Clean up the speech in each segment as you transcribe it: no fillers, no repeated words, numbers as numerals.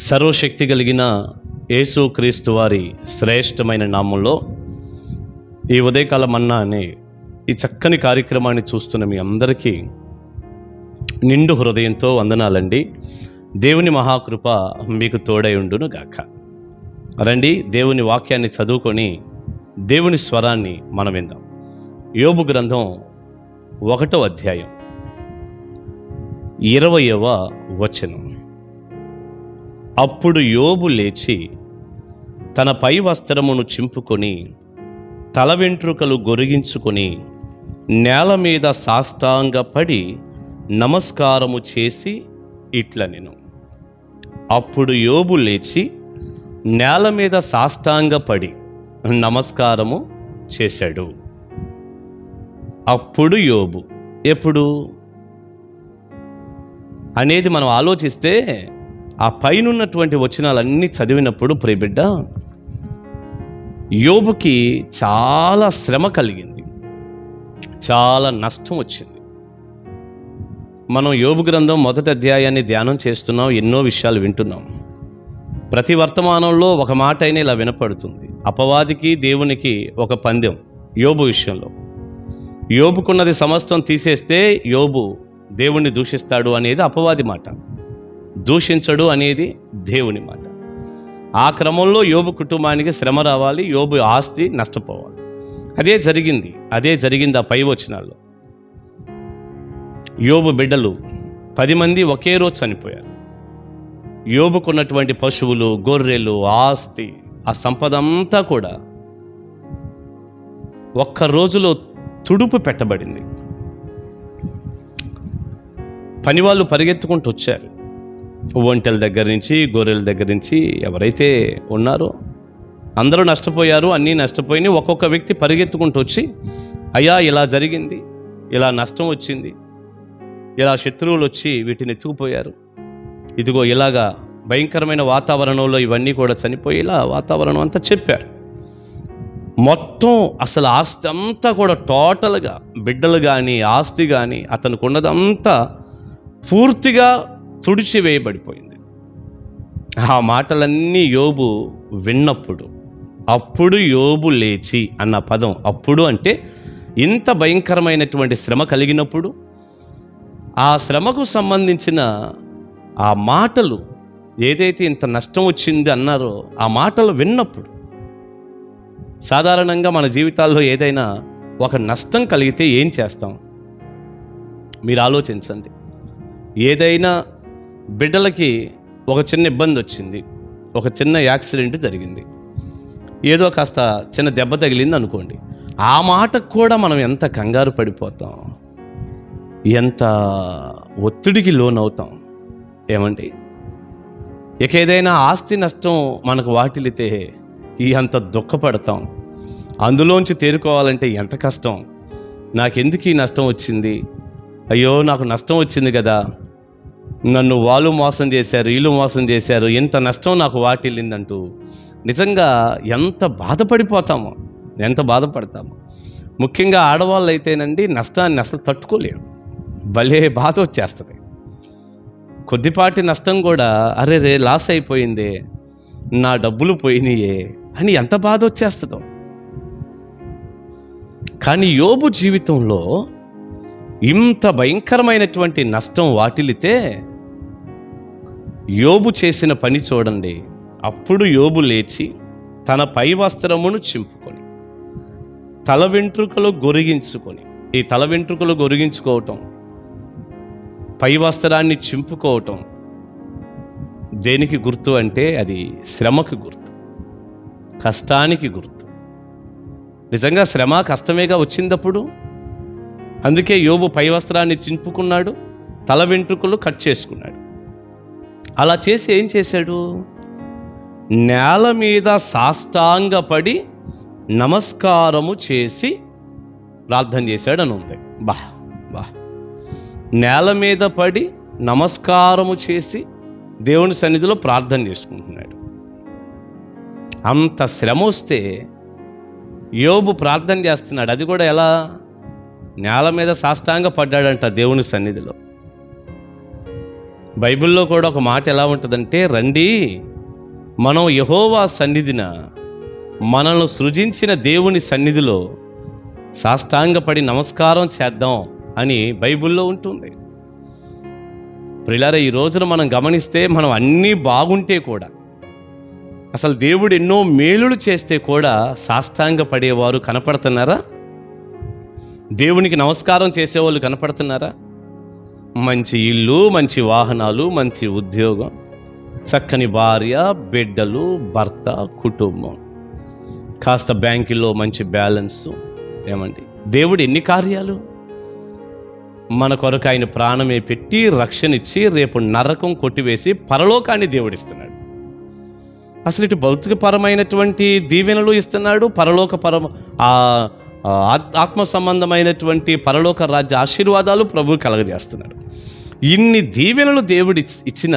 సర్వశక్తి కలిగిన యేసుక్రీస్తు వారి శ్రేష్టమైన నామంలో ఈ ఉదయకాల మన్నా అనే ఈ చక్కని కార్యక్రమాన్ని చూస్తున్న మీ అందరికీ నిండు హృదయంతో వందనాలండి. దేవుని మహాకృప మీకు తోడై ఉండును గాక. రండి, దేవుని వాక్యాన్ని చదువుకొని దేవుని స్వరాన్ని మనం విందాం. యోబు గ్రంథం 1వ అధ్యాయం 20వ వచనం. అప్పుడు యోబు లేచి తన పై వస్త్రమును చింపుకొని తల వెంట్రుకలు గొరిగించుకొని నేల మీద సాష్టాంగపడి నమస్కారము చేసి ఇట్లనెను. అప్పుడు యోబు లేచి నేల మీద సాష్టాంగపడి నమస్కారము చేశాడు. అప్పుడు యోబు ఎప్పుడు అనేది మనం ఆలోచిస్తే ఆ పైనున్నటువంటి వచనాలన్నీ చదివినప్పుడు ప్రియబిడ్డ, యోబుకి చాలా శ్రమ కలిగింది, చాలా నష్టం వచ్చింది. మనం యోబు గ్రంథం 1వ అధ్యాయాన్ని ధ్యానం చేస్తున్నాం, ఎన్నో విషయాలు వింటున్నాం. ప్రతి వర్తమానంలో ఒక మాట అయినా ఇలా వినపడుతుంది. అపవాదికి దేవునికి ఒక పందెం యోబు విషయంలో. యోబుకున్నది సమస్తం తీసేస్తే యోబు దేవుణ్ణి దూషిస్తాడు అనేది అపవాది మాట, దూషించడు అనేది దేవుని మాట. ఆ క్రమంలో యోబు కుటుంబానికి శ్రమ రావాలి, యోబు ఆస్తి నష్టపోవాలి. అదే జరిగింది ఆ పై వచనాల్లో. యోబు బిడ్డలు 10 మంది ఒకే రోజు చనిపోయారు. యోబుకున్నటువంటి పశువులు, గొర్రెలు, ఆస్తి, ఆ సంపద అంతా కూడా ఒక్క రోజులో తుడుపు పెట్టబడింది. పనివాళ్ళు పరిగెత్తుకుంటూ వచ్చారు. ఒంటెల దగ్గర నుంచి, గొర్రెల దగ్గర నుంచి ఎవరైతే ఉన్నారో అందరూ నష్టపోయారు, అన్నీ నష్టపోయినాయి. ఒక్కొక్క వ్యక్తి పరిగెత్తుకుంటూ వచ్చి, అయ్యా ఇలా జరిగింది, ఇలా నష్టం వచ్చింది, ఇలా శత్రువులు వచ్చి వీటిని ఎత్తుకుపోయారు, ఇదిగో ఇలాగా భయంకరమైన వాతావరణంలో ఇవన్నీ కూడా చనిపోయి ఇలా వాతావరణం అంతా చెప్పారు. మొత్తం అసలు ఆస్తి అంతా కూడా టోటల్గా, బిడ్డలు కానీ ఆస్తి కానీ అతనికి ఉన్నదంతా పూర్తిగా తుడిచివేయబడిపోయింది. ఆ మాటలన్నీ యోబు విన్నప్పుడు, అప్పుడు యోబు లేచి అన్న పదం, అప్పుడు అంటే ఇంత భయంకరమైనటువంటి శ్రమ కలిగినప్పుడు ఆ శ్రమకు సంబంధించిన ఆ మాటలు, ఏదైతే ఇంత నష్టం వచ్చింది అన్నారో ఆ మాటలు విన్నప్పుడు. సాధారణంగా మన జీవితాల్లో ఏదైనా ఒక నష్టం కలిగితే ఏం చేస్తాం మీరు ఆలోచించండి. ఏదైనా బిడ్డలకి ఒక చిన్న ఇబ్బంది వచ్చింది, ఒక చిన్న యాక్సిడెంట్ జరిగింది, ఏదో కాస్త చిన్న దెబ్బ తగిలింది అనుకోండి, ఆ మాటకు కూడా మనం ఎంత కంగారు పడిపోతాం, ఎంత ఒత్తిడికి లోనవుతాం ఏమండి. ఇక ఏదైనా ఆస్తి నష్టం మనకు వాటిల్లితే అంత దుఃఖపడతాం, అందులోంచి తేరుకోవాలంటే ఎంత కష్టం. నాకెందుకు ఈ నష్టం వచ్చింది, అయ్యో నాకు నష్టం వచ్చింది కదా, నన్ను వాళ్ళు మోసం చేశారు, వీళ్ళు మోసం చేశారు, ఎంత నష్టం నాకు వాటిల్లిందంటూ నిజంగా ఎంత బాధపడిపోతామో, ఎంత బాధపడతామో. ముఖ్యంగా ఆడవాళ్ళు అయితేనండి నష్టాన్ని అసలు తట్టుకోలేరు, భలే బాధ వచ్చేస్తుంది. కొద్దిపాటి నష్టం కూడా అరే రే లాస్ అయిపోయిందే, నా డబ్బులు పోయినాయే అని ఎంత బాధ వచ్చేస్తుందో. కానీ యోబు జీవితంలో ఇంత భయంకరమైనటువంటి నష్టం వాటిల్లితే యోబు చేసిన పని చూడండి. అప్పుడు యోబు లేచి తన పై వస్త్రమును చింపుకొని తల వెంట్రుకలు గొరిగించుకొని, ఈ తల వెంట్రుకలు గొరిగించుకోవటం, పై వస్త్రాన్ని చింపుకోవటం దేనికి గుర్తు అంటే అది శ్రమకి గుర్తు, కష్టానికి గుర్తు. నిజంగా శ్రమ కష్టమేగా వచ్చిందప్పుడు. అందుకే యోబు పై వస్త్రాన్ని చింపుకున్నాడు, తల వెంట్రుకలు కట్ చేసుకున్నాడు. అలా చేసి ఏం చేశాడు, నేల మీద సాష్టాంగపడి నమస్కారము చేసి ప్రార్థన చేశాడు అని ఉంది. నేల మీద పడి నమస్కారము చేసి దేవుని సన్నిధిలో ప్రార్థన చేసుకుంటున్నాడు. అంత శ్రమ వస్తే యోబు ప్రార్థన చేస్తున్నాడు. అది కూడా ఎలా, నేల మీద సాష్టాంగ పడ్డాడంట దేవుని సన్నిధిలో. బైబిల్లో కూడా ఒక మాట ఎలా ఉంటుందంటే, రండి మనం యెహోవా సన్నిధిన, మనల్ని సృజించిన దేవుని సన్నిధిలో సాష్టాంగపడి నమస్కారం చేద్దాం అని బైబిల్లో ఉంటుంది. ప్రియులారా, ఈ రోజున మనం గమనిస్తే మనం అన్నీ బాగుంటే కూడా, అసలు దేవుడు ఎన్నో మేలులు చేస్తే కూడా సాష్టాంగ పడేవారు కనపడుతున్నారా? దేవునికి నమస్కారం చేసేవాళ్ళు కనపడుతున్నారా? మంచి ఇల్లు, మంచి వాహనాలు, మంచి ఉద్యోగం, చక్కని భార్య, బిడ్డలు, భర్త, కుటుంబం, కాస్త బ్యాంకుల్లో మంచి బ్యాలెన్సు. ఏమండి, దేవుడు ఎన్ని కార్యాలు! మన కొరకు ఆయన ప్రాణమే పెట్టి రక్షణ ఇచ్చి రేపు నరకం కొట్టివేసి పరలోకాన్ని దేవుడిస్తున్నాడు. అసలు ఇటు భౌతికపరమైనటువంటి దీవెనలు ఇస్తున్నాడు, ఆత్మ సంబంధమైనటువంటి పరలోక రాజ్య ఆశీర్వాదాలు ప్రభు కలగజేస్తున్నాడు. ఇన్ని దీవెనలు దేవుడు ఇచ్చిన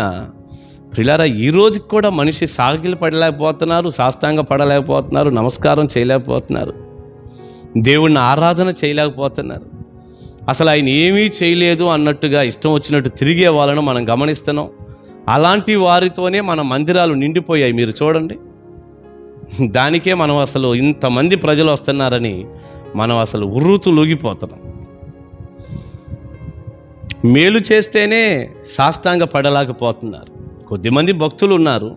ప్రియులారా, ఈ రోజుకి కూడా మనిషి సాగిలు పడలేకపోతున్నారు, సాష్టాంగ పడలేకపోతున్నారు, నమస్కారం చేయలేకపోతున్నారు, దేవుణ్ణి ఆరాధన చేయలేకపోతున్నారు. అసలు ఆయన ఏమీ చేయలేదు అన్నట్టుగా ఇష్టం వచ్చినట్టు తిరిగే వాళ్ళను మనం గమనిస్తున్నాం. అలాంటి వారితోనే మన మందిరాలు నిండిపోయాయి. మీరు చూడండి, దానికే మనం అసలు ఇంతమంది ప్రజలు వస్తున్నారని మనం అసలు ఉర్రూతులూగిపోతున్నాం. మేలు చేస్తేనే సాష్టాంగ పడలేకపోతున్నారు. కొద్దిమంది భక్తులు ఉన్నారు.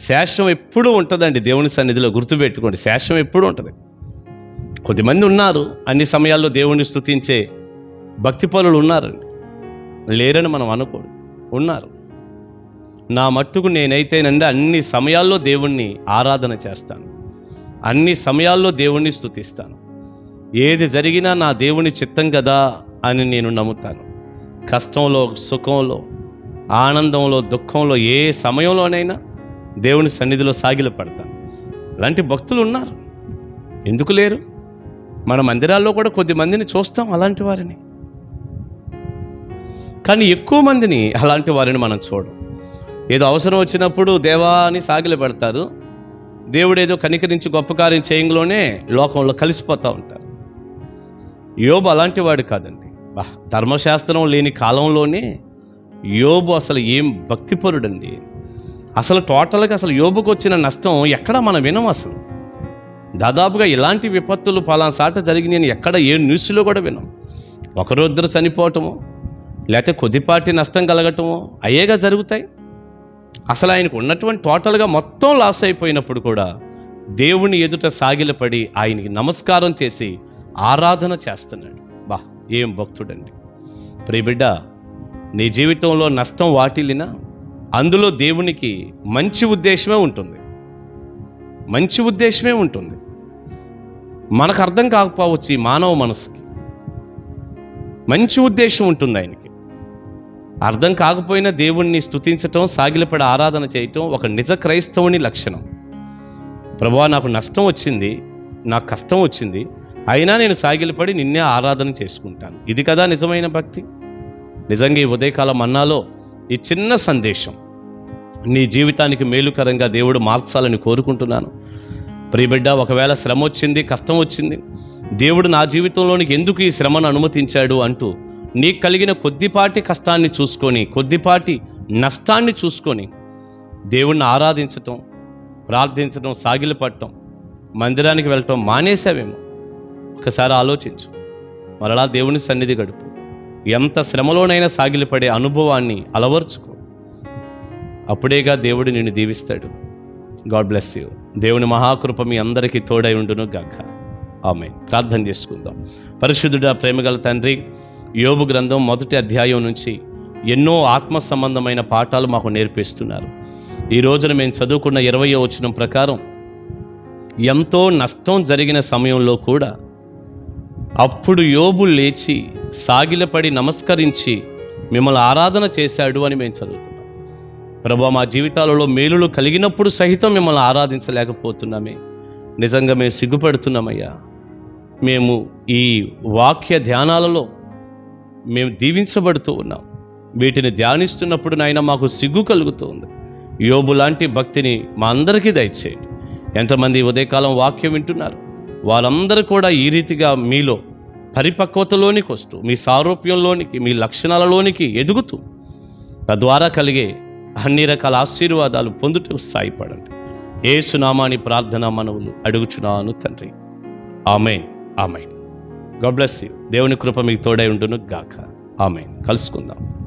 శేషం ఎప్పుడూ ఉంటుందండి దేవుని సన్నిధిలో, గుర్తుపెట్టుకోండి, శేషం ఎప్పుడూ ఉంటుంది. కొద్దిమంది ఉన్నారు అన్ని సమయాల్లో దేవుణ్ణి స్తుతించే భక్తి పరులు ఉన్నారండి, లేరని మనం అనకూడదు, ఉన్నారు. నా మట్టుకు నేనైతేనండి అన్ని సమయాల్లో దేవుణ్ణి ఆరాధన చేస్తాను, అన్ని సమయాల్లో దేవుణ్ణి స్తుతిస్తాను. ఏది జరిగినా నా దేవుని చిత్తం కదా అని నేను నమ్ముతాను. కష్టంలో, సుఖంలో, ఆనందంలో, దుఃఖంలో, ఏ సమయంలోనైనా దేవుని సన్నిధిలో సాగిలు పడతాను. అలాంటి భక్తులు ఉన్నారు, ఎందుకు లేరు? మన మందిరాల్లో కూడా కొద్ది మందిని చూస్తాం అలాంటి వారిని, కానీ ఎక్కువ మందిని అలాంటి వారిని మనం చూడం. ఏదో అవసరం వచ్చినప్పుడు దేవా అని సాగిలు పెడతారు, దేవుడు ఏదో కనికరించి గొప్ప కార్యం చేయంలోనే లోకంలో కలిసిపోతూ ఉంటారు. యోబు అలాంటి వాడు కాదండి. ధర్మశాస్త్రం లేని కాలంలోనే యోబు అసలు ఏం భక్తిపరుడండి. అసలు టోటల్గా అసలు యోబుకు వచ్చిన నష్టం ఎక్కడ మనం వినం. అసలు దాదాపుగా ఇలాంటి విపత్తులు పలానాసాట జరిగినాయని ఎక్కడ ఏ న్యూస్లో కూడా వినం. ఒకరిద్దరు చనిపోవటము, లేకపోతే కొద్దిపాటి నష్టం కలగటము అయ్యేగా జరుగుతాయి. అసలు ఆయనకు ఉన్నటువంటి టోటల్గా మొత్తం లాస్ అయిపోయినప్పుడు కూడా దేవుని ఎదుట సాగిలపడి ఆయనకి నమస్కారం చేసి ఆరాధన చేస్తున్నాడు. ఏం భక్తుడండి. ప్రియబిడ్డ, నీ జీవితంలో నష్టం వాటిల్లినా అందులో దేవునికి మంచి ఉద్దేశమే ఉంటుంది, మంచి ఉద్దేశమే ఉంటుంది. మనకు అర్థం కాకపోవచ్చు, ఈ మానవ మనసుకి మంచి ఉద్దేశం ఉంటుంది. ఆయనకి అర్థం కాకపోయినా దేవుణ్ణి స్తుతించటం, సాగిలపడి ఆరాధన చేయటం ఒక నిజ క్రైస్తవుని లక్షణం. ప్రభువా, నాకు నష్టం వచ్చింది, నాకు కష్టం వచ్చింది, అయినా నేను సాగిలపడి నిన్నే ఆరాధన చేసుకుంటాను. ఇది కదా నిజమైన భక్తి. నిజంగా ఈ ఉదయకాలం మన్నాలో ఈ చిన్న సందేశం నీ జీవితానికి మేలుకరంగా దేవుడు మార్చాలని కోరుకుంటున్నాను. ప్రియబిడ్డ, ఒకవేళ శ్రమ వచ్చింది, కష్టం వచ్చింది, దేవుడు నా జీవితంలోనికి ఎందుకు ఈ శ్రమను అనుమతించాడు అంటూ నీకు కలిగిన కొద్దిపాటి కష్టాన్ని చూసుకొని, కొద్దిపాటి నష్టాన్ని చూసుకొని దేవుణ్ణి ఆరాధించటం, ప్రార్థించటం, సాగిలపడటం, మందిరానికి వెళ్ళటం మానేసావేమో ఒకసారి ఆలోచించు. మరలా దేవుని సన్నిధి గడుపు. ఎంత శ్రమలోనైనా సాగిలపడే అనుభవాన్ని అలవర్చుకో. అప్పుడేగా దేవుడు నిన్ను దీవిస్తాడు. God bless you. దేవుని మహాకృప మీ అందరికీ తోడై ఉండును గాక. ఆమేన్. ప్రార్థన చేసుకుందాం. పరిశుద్ధుడా, ప్రేమగల తండ్రి, యోబు గ్రంథం 1వ అధ్యాయం నుంచి ఎన్నో ఆత్మ సంబంధమైన పాఠాలు మాకు నేర్పిస్తున్నారు. ఈ రోజున మేము చదువుకున్న 20వ వచనం ప్రకారం ఎంతో నష్టం జరిగిన సమయంలో కూడా అప్పుడు యోబు లేచి సాగిలపడి నమస్కరించి మిమ్మల్ని ఆరాధన చేశాడు అని మేము చదువుతున్నాం. ప్రభువా, మా జీవితాలలో మేలులు కలిగినప్పుడు సహితం మిమ్మల్ని ఆరాధించలేకపోతున్నామే. నిజంగా మేము సిగ్గుపడుతున్నామయ్యా. మేము ఈ వాక్య ధ్యానాలలో మేము దీవించబడుతూ ఉన్నాం. వీటిని ధ్యానిస్తున్నప్పుడు నాయన మాకు సిగ్గు కలుగుతూ ఉంది. యోబు లాంటి భక్తిని మా అందరికీ దయచేయండి. ఎంతమంది ఉదయకాలం వాక్యం వింటున్నారు, వారందరూ కూడా ఈ రీతిగా మీలో పరిపక్వతలోనికి వస్తూ, మీ సారూప్యంలోనికి, మీ లక్షణాలలోనికి ఎదుగుతూ తద్వారా కలిగే అన్ని రకాల ఆశీర్వాదాలు పొందుటకు సాయపడండి. యేసు నామాని ప్రార్థన మనవులు అడుగుచున్నాను తండ్రి. Amen, amen. God bless you. దేవుని కృప మీకు తోడై ఉండును గాక. ఆమేన్. కలుసుకుందాం.